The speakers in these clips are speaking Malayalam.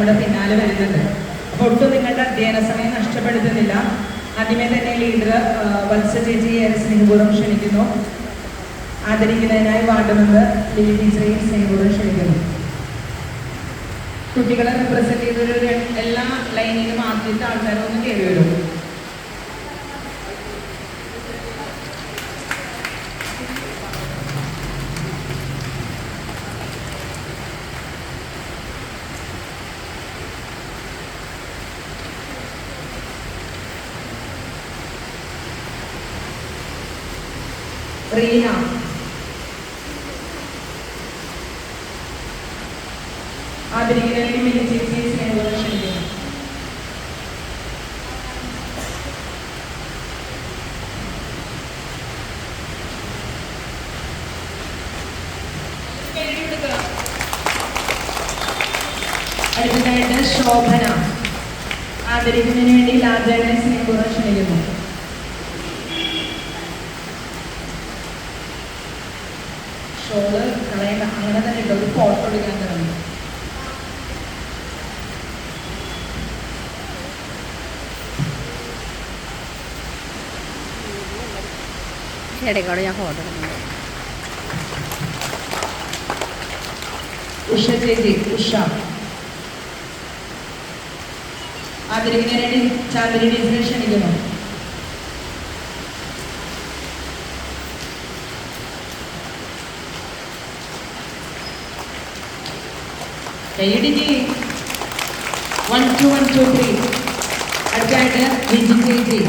നമ്മുടെ പിന്നാലെ വരുന്നുണ്ട്. അപ്പോൾ ഒട്ടും നിങ്ങളുടെ അധ്യയന സമയം നഷ്ടപ്പെടുത്തുന്നില്ല. ആദ്യമേ തന്നെ ലീഡർ വത്സ ചേച്ചി ഏറെ സ്നേഹപൂർവ്വം ക്ഷണിക്കുന്നു. ആദരിക്കുന്നതിനായി വാർഡ് മെമ്പർ ലിലി ടീച്ചറെയും സ്നേഹപൂർവ്വം ക്ഷണിക്കുന്നു. കുട്ടികളെ റിപ്രസെന്റ് ചെയ്തൊരു എല്ലാ ലൈനിലും ആദ്യത്തെ ആൾക്കാരൊന്നും കയറി വരും. റീന, ആദരിക്കുന്നതിന് മിനി ചേച്ചിയെ സ്നേഹപൂർവ്വം ക്ഷണിക്കുന്നു. അടുത്തതായിട്ട് ശോഭന, ആദരിക്കുന്നതിന് വേണ്ടി ലാജേട്ടനെ സ്നേഹപൂർവ്വം ക്ഷണിക്കുന്നു. ഷോള് കളയണ്ട, അങ്ങനെ തന്നെ ഇട്ടോ, ഒരു ഫോട്ടോ എടുക്കാൻ തുടങ്ങി. ഞാൻ ഫോട്ടോ ഉഷ ചേച്ചി, ഉഷ ആദരിക്കുന്നതിന് വേണ്ടി ചാന്ദിനി ടീച്ചറെ ക്ഷണിക്കുന്നു. കൈയടിക്ക്. 1 2 1 2 3. അടുത്തായിട്ട് വിജി ചേച്ചി.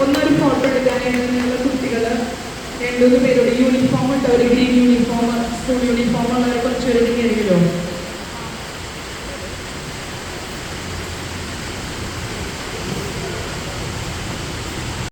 ഒന്നൊരു ഫോട്ടോ എടുക്കാനായിട്ട് നിങ്ങളുടെ കുട്ടികൾ 2-3 പേരോട് യൂണിഫോം ഇട്ടവർ, ഗ്രീൻ യൂണിഫോം, സ്കൂൾ യൂണിഫോം ഉള്ളവരെ കുറച്ച് പേര് കയറിയല്ലോ.